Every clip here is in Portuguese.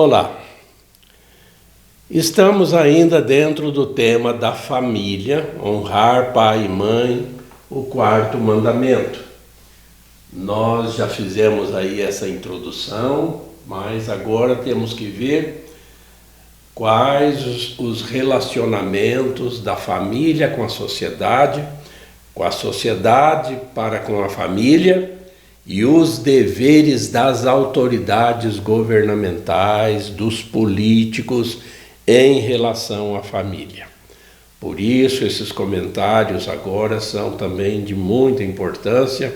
Olá, estamos ainda dentro do tema da família, honrar pai e mãe, o quarto mandamento. Nós já fizemos aí essa introdução, mas agora temos que ver quais os relacionamentos da família com a sociedade para com a família, e os deveres das autoridades governamentais, dos políticos em relação à família. Por isso, esses comentários agora são também de muita importância,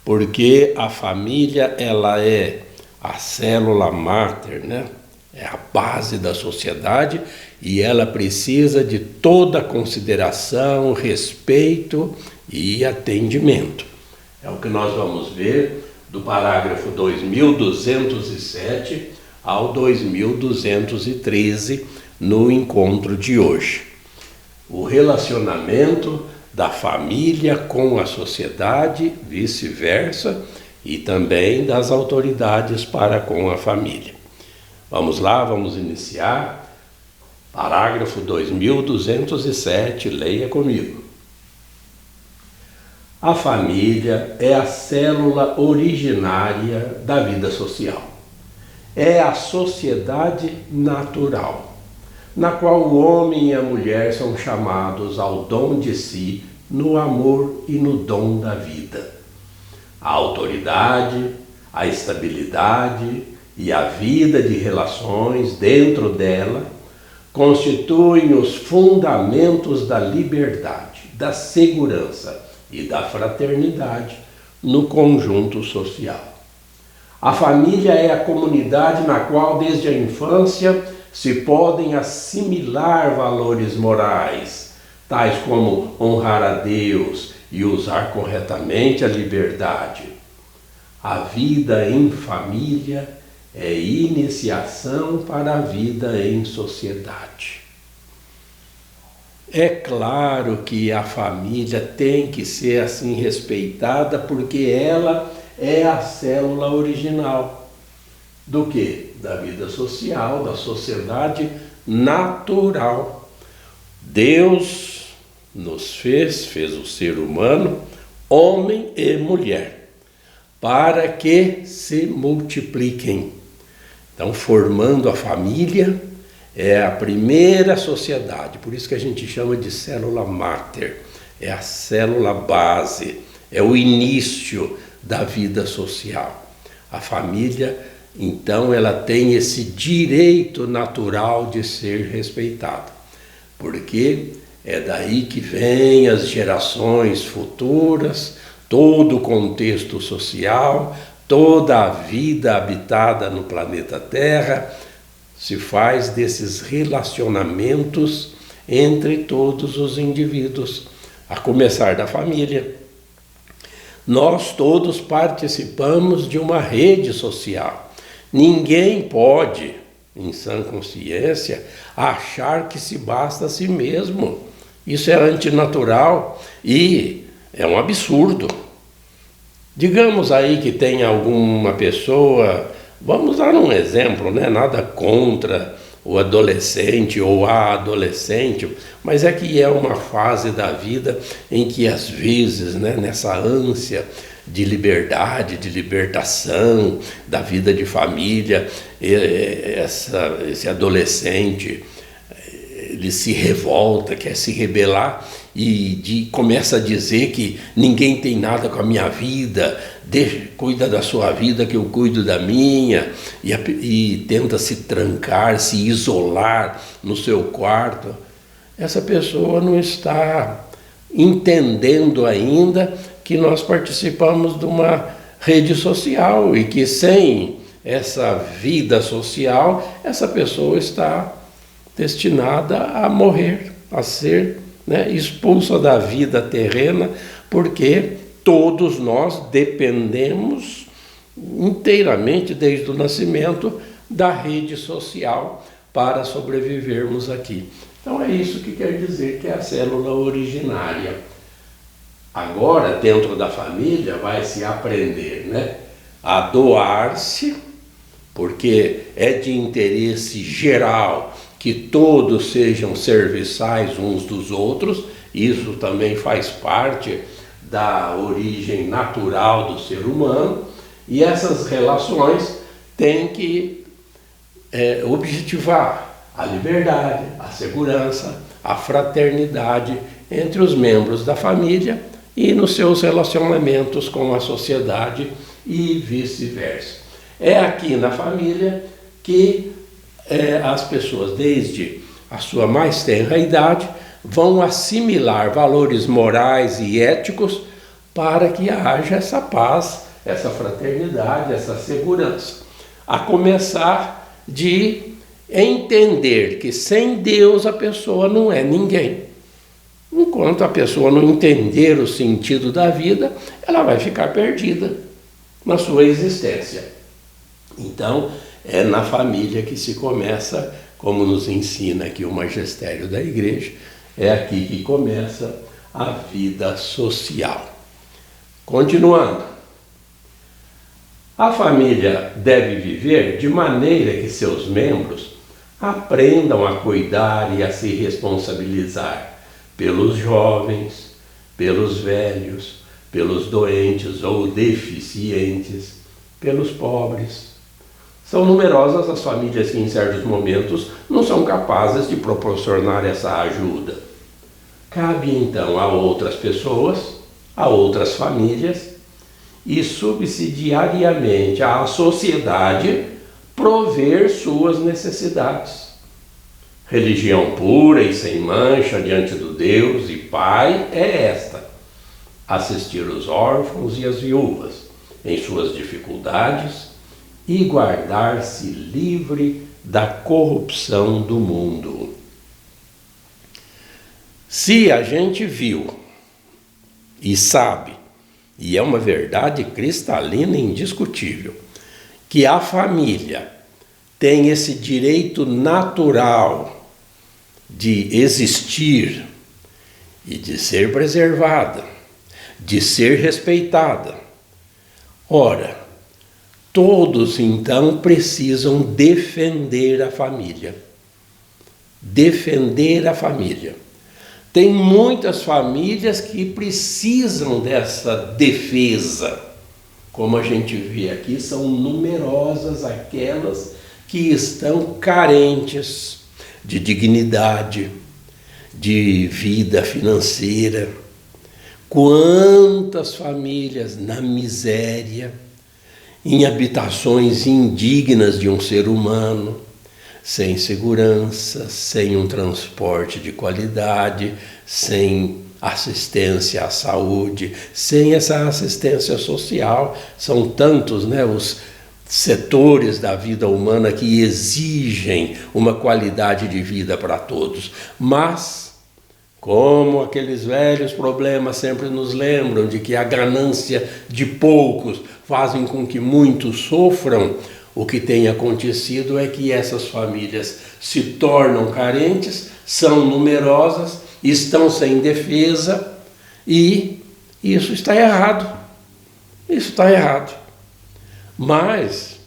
porque a família ela é a célula máter, né? É a base da sociedade e ela precisa de toda consideração, respeito e atendimento. É o que nós vamos ver do parágrafo 2207 ao 2213 no encontro de hoje. O relacionamento da família com a sociedade, vice-versa, e também das autoridades para com a família. Vamos lá, vamos iniciar. Parágrafo 2207, leia comigo. A família é a célula originária da vida social. É a sociedade natural, na qual o homem e a mulher são chamados ao dom de si, no amor e no dom da vida. A autoridade, a estabilidade e a vida de relações dentro dela constituem os fundamentos da liberdade, da segurança e da fraternidade no conjunto social. A família é a comunidade na qual desde a infância se podem assimilar valores morais, tais como honrar a Deus e usar corretamente a liberdade. A vida em família é iniciação para a vida em sociedade. É claro que a família tem que ser assim respeitada, porque ela é a célula original do quê? Da vida social, da sociedade natural. Deus nos fez o ser humano, homem e mulher, para que se multipliquem. Então, formando a família, é a primeira sociedade, por isso que a gente chama de célula máter, é a célula base, é o início da vida social. A família, então, ela tem esse direito natural de ser respeitada, porque é daí que vem as gerações futuras, todo o contexto social, toda a vida habitada no planeta Terra, se faz desses relacionamentos entre todos os indivíduos, a começar da família. Nós todos participamos de uma rede social. Ninguém pode, em sã consciência, achar que se basta a si mesmo. Isso é antinatural e é um absurdo. Digamos aí que tem alguma pessoa, vamos dar um exemplo, né? Nada contra o adolescente ou a adolescente, mas é que é uma fase da vida em que às vezes, né, nessa ânsia de liberdade, de libertação, da vida de família, esse adolescente, ele se revolta, quer se rebelar e começa a dizer que ninguém tem nada com a minha vida, cuida da sua vida que eu cuido da minha, e tenta se trancar, se isolar no seu quarto. Essa pessoa não está entendendo ainda que nós participamos de uma rede social e que sem essa vida social, essa pessoa está destinada a morrer, a ser, né, expulsa da vida terrena, porque todos nós dependemos inteiramente, desde o nascimento, da rede social para sobrevivermos aqui. Então é isso que quer dizer que é a célula originária. Agora, dentro da família, vai se aprender, né, a doar-se porque é de interesse geral que todos sejam serviçais uns dos outros. Isso também faz parte da origem natural do ser humano, e essas relações têm que objetivar a liberdade, a segurança, a fraternidade entre os membros da família e nos seus relacionamentos com a sociedade e vice-versa. É aqui na família que as pessoas, desde a sua mais tenra idade, vão assimilar valores morais e éticos para que haja essa paz, essa fraternidade, essa segurança. A começar de entender que sem Deus a pessoa não é ninguém. Enquanto a pessoa não entender o sentido da vida, ela vai ficar perdida na sua existência. Então, é na família que se começa, como nos ensina aqui o magistério da igreja, é aqui que começa a vida social. Continuando. A família deve viver de maneira que seus membros aprendam a cuidar e a se responsabilizar pelos jovens, pelos velhos, pelos doentes ou deficientes, pelos pobres. São numerosas as famílias que em certos momentos não são capazes de proporcionar essa ajuda. Cabe então a outras pessoas, a outras famílias, e subsidiariamente à sociedade prover suas necessidades. Religião pura e sem mancha diante do Deus e Pai é esta: assistir os órfãos e as viúvas em suas dificuldades e guardar-se livre da corrupção do mundo. Se a gente viu e sabe, e é uma verdade cristalina e indiscutível, que a família tem esse direito natural de existir e de ser preservada, de ser respeitada. Ora, todos então precisam defender a família. Defender a família. Tem muitas famílias que precisam dessa defesa. Como a gente vê aqui, são numerosas aquelas que estão carentes de dignidade, de vida financeira. Quantas famílias na miséria, em habitações indignas de um ser humano, sem segurança, sem um transporte de qualidade, sem assistência à saúde, sem essa assistência social. São tantos, os setores da vida humana que exigem uma qualidade de vida para todos. Mas, como aqueles velhos problemas sempre nos lembram de que a ganância de poucos fazem com que muitos sofram, o que tem acontecido é que essas famílias se tornam carentes, são numerosas, estão sem defesa, e isso está errado. Isso está errado. Mas,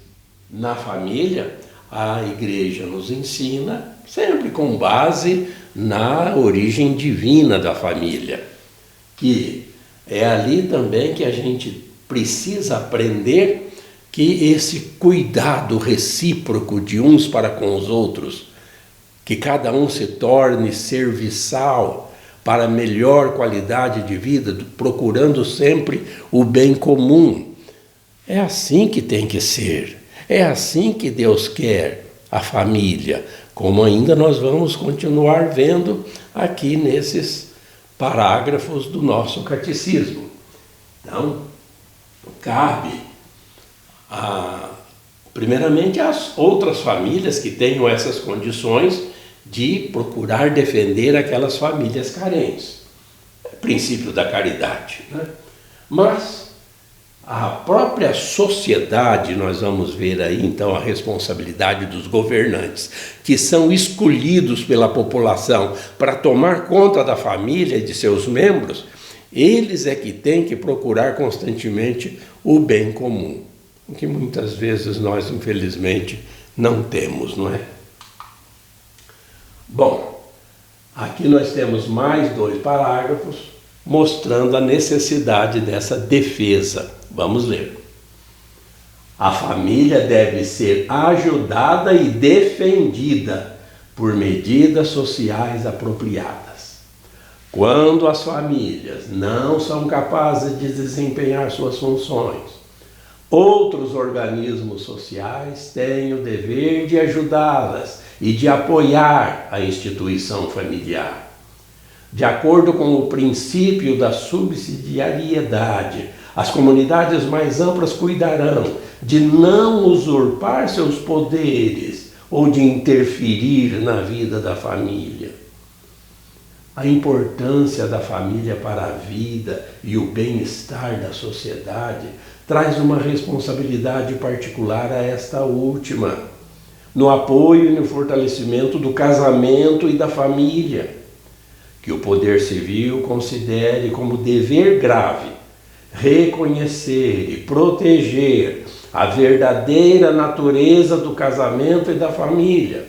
na família, a igreja nos ensina, sempre com base na origem divina da família, que é ali também que a gente precisa aprender que esse cuidado recíproco de uns para com os outros, que cada um se torne serviçal para melhor qualidade de vida, procurando sempre o bem comum. É assim que tem que ser, é assim que Deus quer a família, como ainda nós vamos continuar vendo aqui nesses parágrafos do nosso catecismo. Então, cabe primeiramente às outras famílias que tenham essas condições de procurar defender aquelas famílias carentes. É o princípio da caridade, Mas a própria sociedade, nós vamos ver aí então a responsabilidade dos governantes, que são escolhidos pela população para tomar conta da família e de seus membros. Eles é que têm que procurar constantemente o bem comum. o que muitas vezes nós, infelizmente, não temos, não é? Bom, aqui nós temos mais 2 parágrafos mostrando a necessidade dessa defesa. Vamos ler. A família deve ser ajudada e defendida por medidas sociais apropriadas. Quando as famílias não são capazes de desempenhar suas funções, outros organismos sociais têm o dever de ajudá-las e de apoiar a instituição familiar. De acordo com o princípio da subsidiariedade, as comunidades mais amplas cuidarão de não usurpar seus poderes ou de interferir na vida da família. A importância da família para a vida e o bem-estar da sociedade traz uma responsabilidade particular a esta última, no apoio e no fortalecimento do casamento e da família, que o poder civil considere como dever grave reconhecer e proteger a verdadeira natureza do casamento e da família,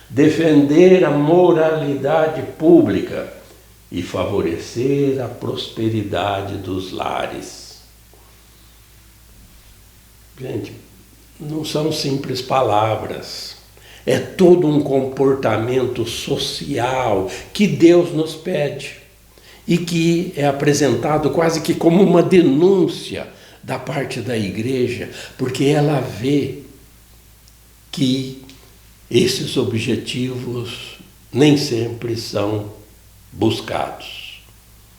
defender a moralidade pública e favorecer a prosperidade dos lares. Gente, não são simples palavras. É todo um comportamento social que Deus nos pede e que é apresentado quase que como uma denúncia da parte da igreja, porque ela vê que esses objetivos nem sempre são buscados,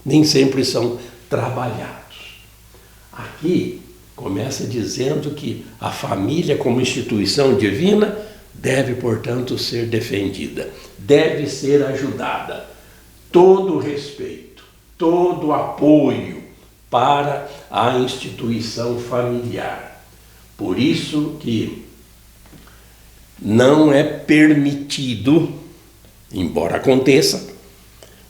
nem sempre são trabalhados. Aqui começa dizendo que a família como instituição divina deve, portanto, ser defendida, deve ser ajudada. Todo respeito, todo apoio para a instituição familiar. Por isso que não é permitido, embora aconteça,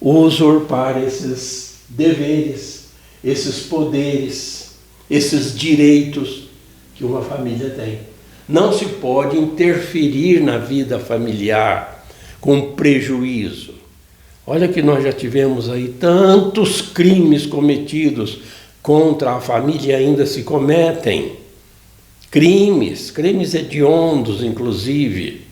usurpar esses deveres, esses poderes, esses direitos que uma família tem. Não se pode interferir na vida familiar com prejuízo. Olha que nós já tivemos aí tantos crimes cometidos contra a família e ainda se cometem. Crimes hediondos, inclusive.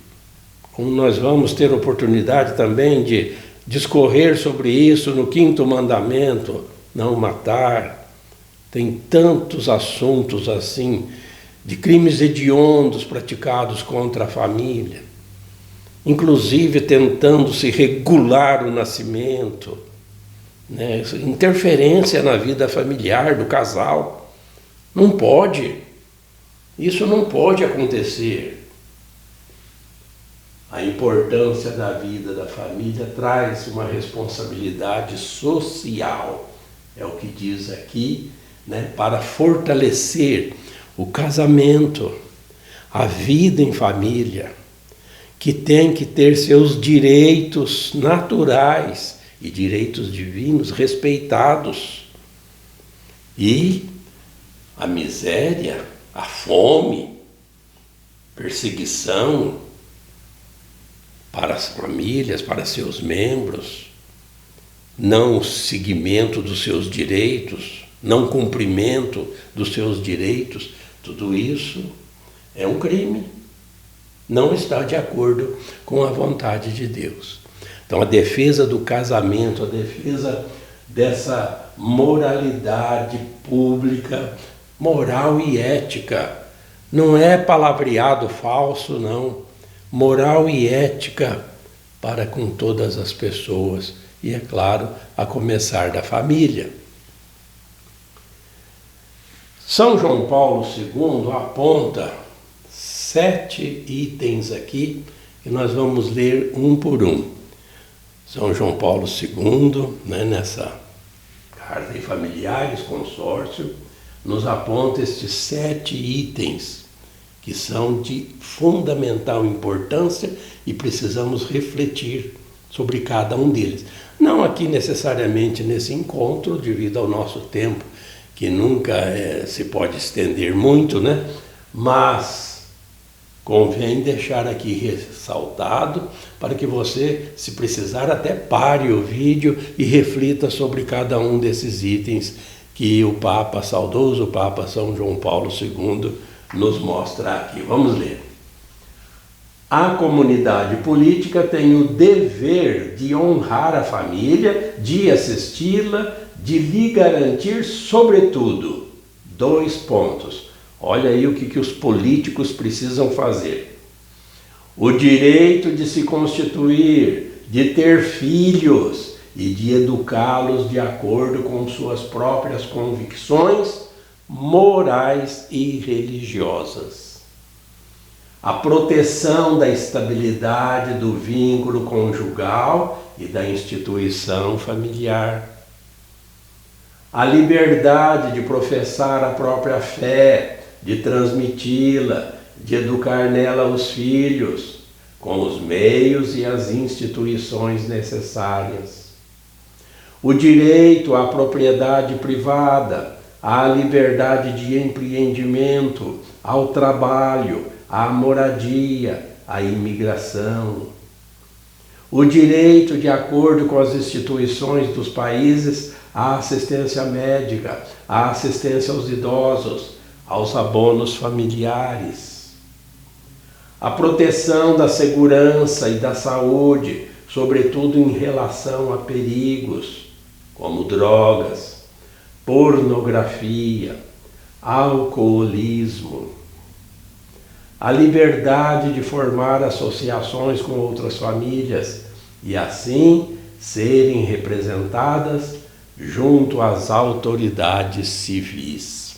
Como nós vamos ter oportunidade também de discorrer sobre isso no 5º mandamento, não matar. Tem tantos assuntos assim, de crimes hediondos praticados contra a família, inclusive tentando se regular o nascimento, né? Interferência na vida familiar do casal. Não pode, isso não pode acontecer. A importância da vida da família traz uma responsabilidade social, é o que diz aqui, né? Para fortalecer o casamento, a vida em família, que tem que ter seus direitos naturais e direitos divinos respeitados. E a miséria, a fome, perseguição para as famílias, para seus membros, não seguimento dos seus direitos, não cumprimento dos seus direitos, tudo isso é um crime. Não está de acordo com a vontade de Deus. Então, a defesa do casamento, a defesa dessa moralidade pública, moral e ética, não é palavreado falso, não. Moral e ética para com todas as pessoas, e, é claro, a começar da família. São João Paulo II aponta 7 itens aqui, que nós vamos ler um por um. São João Paulo II, né, nessa Carta de Familiares, Consórcio, nos aponta estes 7 itens, que são de fundamental importância e precisamos refletir sobre cada um deles. Não aqui necessariamente nesse encontro, devido ao nosso tempo, que nunca se pode estender muito, né? Mas convém deixar aqui ressaltado para que você, se precisar, até pare o vídeo e reflita sobre cada um desses itens que o Papa, saudoso Papa São João Paulo II, nos mostra aqui. Vamos ler. A comunidade política tem o dever de honrar a família, de assisti-la, de lhe garantir, sobretudo, 2 pontos. Olha aí o que os políticos precisam fazer. O direito de se constituir, de ter filhos e de educá-los de acordo com suas próprias convicções morais e religiosas. A proteção da estabilidade do vínculo conjugal e da instituição familiar. A liberdade de professar a própria fé, de transmiti-la, de educar nela os filhos, com os meios e as instituições necessárias. O direito à propriedade privada, à liberdade de empreendimento, ao trabalho, à moradia, à imigração. O direito, de acordo com as instituições dos países, à assistência médica, à assistência aos idosos, aos abonos familiares. A proteção da segurança e da saúde, sobretudo em relação a perigos, como drogas, pornografia, alcoolismo. A liberdade de formar associações com outras famílias e assim serem representadas junto às autoridades civis.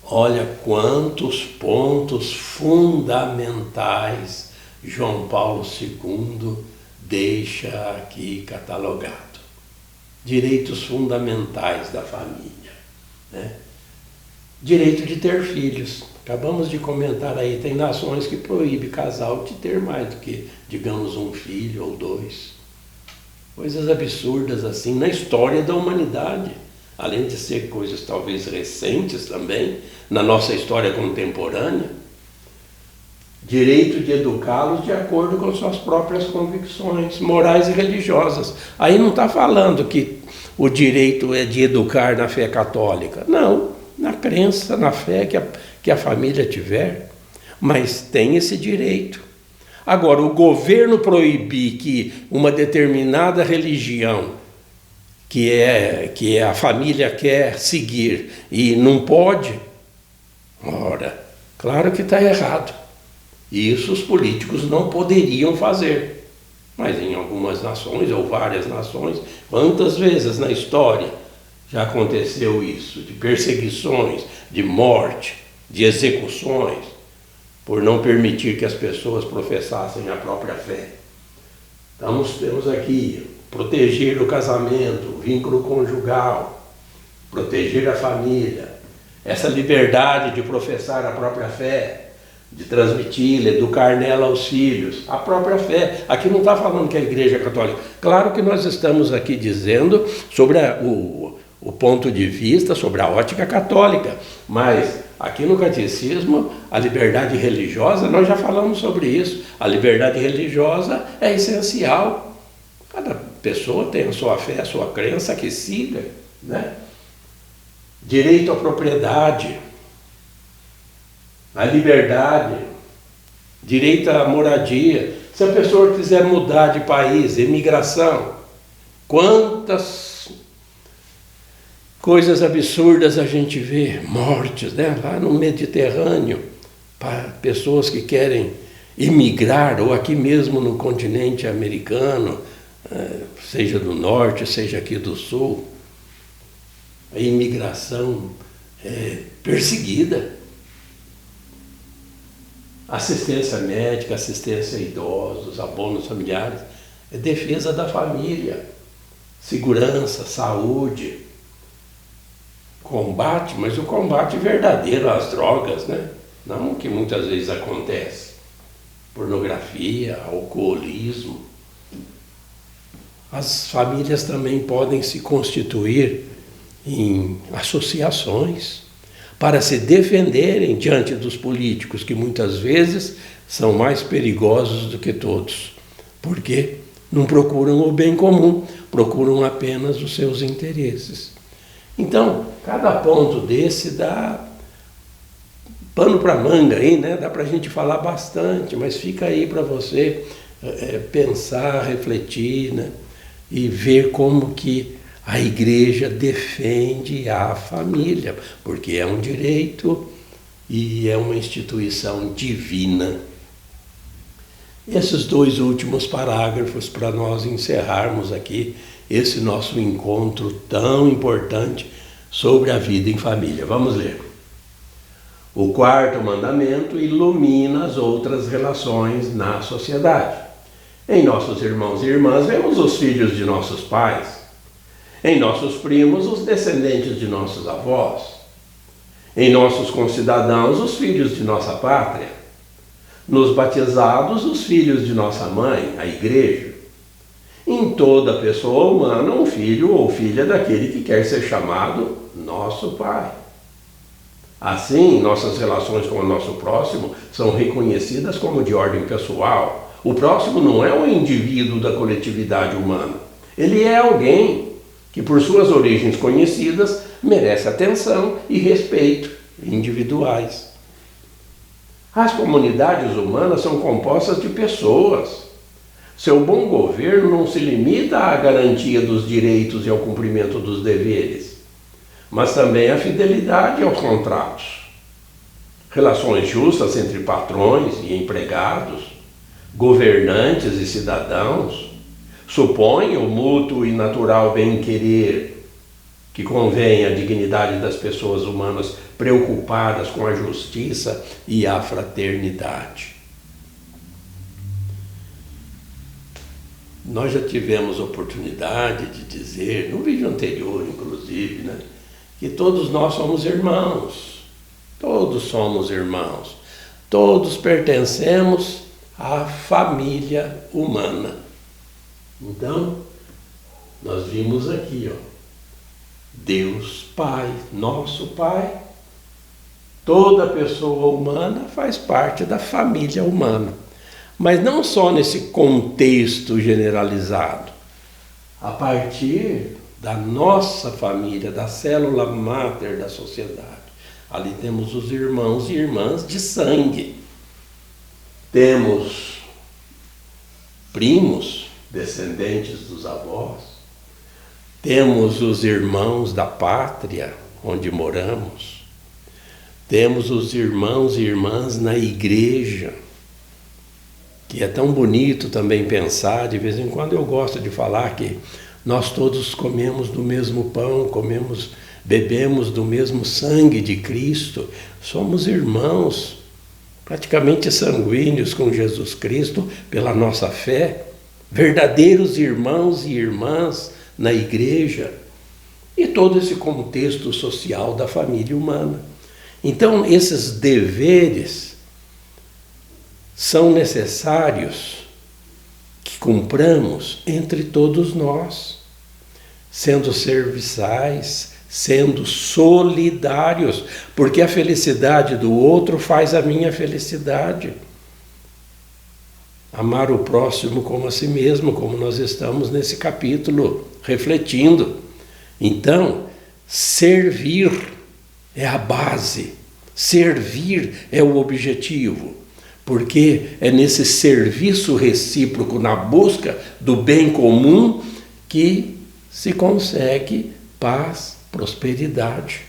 Olha quantos pontos fundamentais João Paulo II deixa aqui catalogado. Direitos fundamentais da família, né? Direito de ter filhos. Acabamos de comentar aí, tem nações que proíbem casal de ter mais do que, digamos, um filho ou 2. Coisas absurdas assim na história da humanidade, além de ser coisas talvez recentes também, na nossa história contemporânea. Direito de educá-los de acordo com suas próprias convicções morais e religiosas. Aí não está falando que o direito é de educar na fé católica. Não, na crença, na fé que a família tiver, mas tem esse direito. Agora, o governo proibir que uma determinada religião que a família quer seguir e não pode, ora, claro que está errado. Isso os políticos não poderiam fazer. Mas em algumas nações, ou várias nações, quantas vezes na história já aconteceu isso, de perseguições, de morte, de execuções, por não permitir que as pessoas professassem a própria fé. Então, temos aqui proteger o casamento, o vínculo conjugal, proteger a família, essa liberdade de professar a própria fé, de transmiti-la, educar nela os filhos, a própria fé. Aqui não está falando que é a Igreja Católica. Claro que nós estamos aqui dizendo sobre o ponto de vista, sobre a ótica católica, mas aqui no Catecismo, a liberdade religiosa, nós já falamos sobre isso. A liberdade religiosa é essencial. Cada pessoa tem a sua fé, a sua crença, que siga, né? Direito à propriedade, a liberdade, direito à moradia. Se a pessoa quiser mudar de país, imigração, quantas coisas absurdas a gente vê, mortes, né? Lá no Mediterrâneo, para pessoas que querem imigrar, ou aqui mesmo no continente americano, seja do norte, seja aqui do sul, a imigração é perseguida. Assistência médica, assistência a idosos, abonos familiares, é defesa da família, segurança, saúde, combate, mas o combate verdadeiro às drogas, né? Não o que muitas vezes acontece. Pornografia, alcoolismo. As famílias também podem se constituir em associações para se defenderem diante dos políticos, que muitas vezes são mais perigosos do que todos, porque não procuram o bem comum, procuram apenas os seus interesses. Então, cada ponto desse dá pano para manga aí, né? Dá para a gente falar bastante, mas fica aí para você pensar, refletir, né? E ver como que a igreja defende a família, porque é um direito e é uma instituição divina. Esses 2 últimos parágrafos para nós encerrarmos aqui esse nosso encontro tão importante sobre a vida em família. Vamos ler. O 4º mandamento ilumina as outras relações na sociedade. Em nossos irmãos e irmãs vemos os filhos de nossos pais. Em nossos primos, os descendentes de nossos avós. Em nossos concidadãos, os filhos de nossa pátria. Nos batizados, os filhos de nossa mãe, a igreja. Em toda pessoa humana, um filho ou filha daquele que quer ser chamado nosso pai. Assim, nossas relações com o nosso próximo são reconhecidas como de ordem pessoal. O próximo não é um indivíduo da coletividade humana. Ele é alguém que, por suas origens conhecidas, merece atenção e respeito individuais. As comunidades humanas são compostas de pessoas. Seu bom governo não se limita à garantia dos direitos e ao cumprimento dos deveres, mas também à fidelidade aos contratos. Relações justas entre patrões e empregados, governantes e cidadãos, supõem o mútuo e natural bem-querer que convém à dignidade das pessoas humanas preocupadas com a justiça e a fraternidade. Nós já tivemos oportunidade de dizer, no vídeo anterior inclusive, né, que todos nós somos irmãos. Todos somos irmãos. Todos pertencemos à família humana. Então, nós vimos aqui, Deus Pai, nosso Pai, toda pessoa humana faz parte da família humana. Mas não só nesse contexto generalizado. A partir da nossa família, da célula máter da sociedade. Ali temos os irmãos e irmãs de sangue. Temos primos, descendentes dos avós. Temos os irmãos da pátria, onde moramos. Temos os irmãos e irmãs na igreja, que é tão bonito também pensar. De vez em quando eu gosto de falar que nós todos comemos do mesmo pão, bebemos do mesmo sangue de Cristo. Somos irmãos, praticamente sanguíneos com Jesus Cristo pela nossa fé, verdadeiros irmãos e irmãs na igreja e todo esse contexto social da família humana. Então, esses deveres são necessários que cumpramos entre todos nós, sendo serviçais, sendo solidários, porque a felicidade do outro faz a minha felicidade. Amar o próximo como a si mesmo, como nós estamos nesse capítulo refletindo. Então, servir é a base, servir é o objetivo, porque é nesse serviço recíproco, na busca do bem comum, que se consegue paz, prosperidade.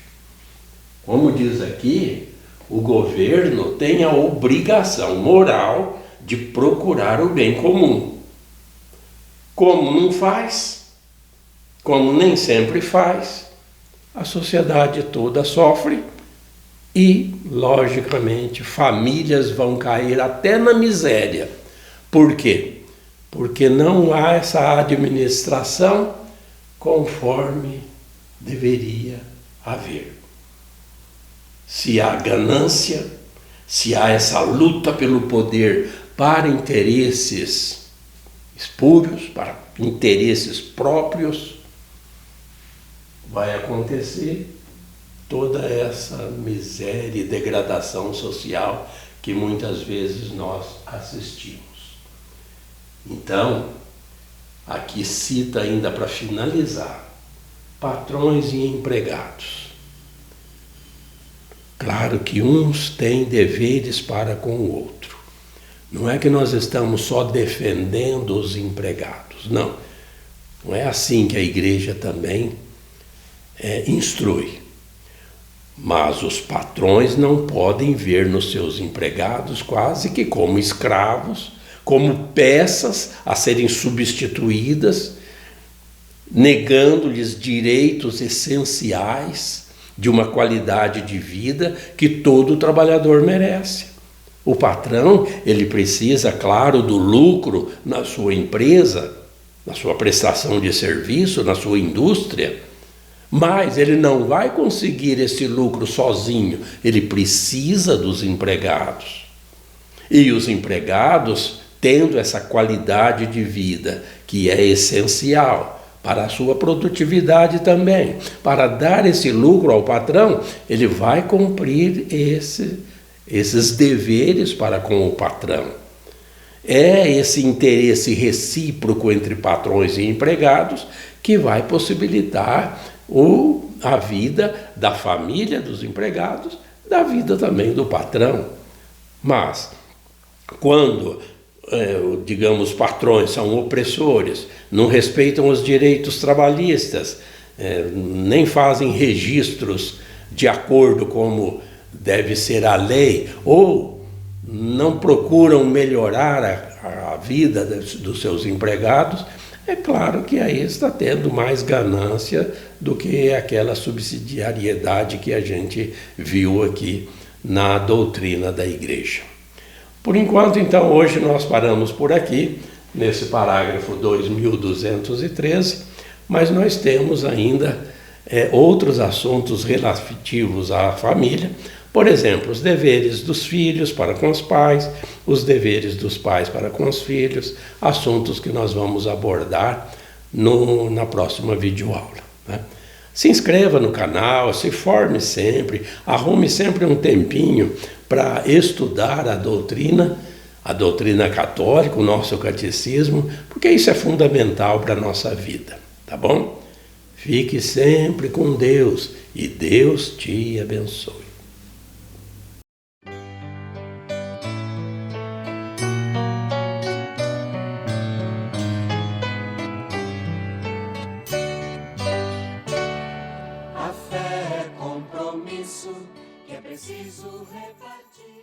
Como diz aqui, o governo tem a obrigação moral de procurar o bem comum. Como não faz, como nem sempre faz, a sociedade toda sofre e, logicamente, famílias vão cair até na miséria. Por quê? Porque não há essa administração conforme deveria haver. Se há ganância, se há essa luta pelo poder para interesses espúrios, para interesses próprios, vai acontecer toda essa miséria e degradação social que muitas vezes nós assistimos. Então, aqui cita ainda para finalizar, patrões e empregados. Claro que uns têm deveres para com o outro. Não é que nós estamos só defendendo os empregados, não. Não é assim que a igreja também instrui. Mas os patrões não podem ver nos seus empregados quase que como escravos, como peças a serem substituídas, negando-lhes direitos essenciais de uma qualidade de vida que todo trabalhador merece. O patrão, ele precisa, claro, do lucro na sua empresa, na sua prestação de serviço, na sua indústria, mas ele não vai conseguir esse lucro sozinho, ele precisa dos empregados. E os empregados, tendo essa qualidade de vida que é essencial para a sua produtividade também, para dar esse lucro ao patrão, ele vai cumprir esses deveres para com o patrão. É esse interesse recíproco entre patrões e empregados que vai possibilitar a vida da família dos empregados, da vida também do patrão. Mas, quando, digamos, patrões são opressores, não respeitam os direitos trabalhistas, nem fazem registros de acordo como deve ser a lei, ou não procuram melhorar a vida dos seus empregados, é claro que aí está tendo mais ganância do que aquela subsidiariedade que a gente viu aqui na doutrina da igreja. Por enquanto, então, hoje nós paramos por aqui, nesse parágrafo 2213, mas nós temos ainda outros assuntos relativos à família. Por exemplo, os deveres dos filhos para com os pais, os deveres dos pais para com os filhos, assuntos que nós vamos abordar na próxima videoaula, né? Se inscreva no canal, se forme sempre, arrume sempre um tempinho para estudar a doutrina católica, o nosso catecismo, porque isso é fundamental para a nossa vida, tá bom? Fique sempre com Deus e Deus te abençoe. Que é preciso repartir.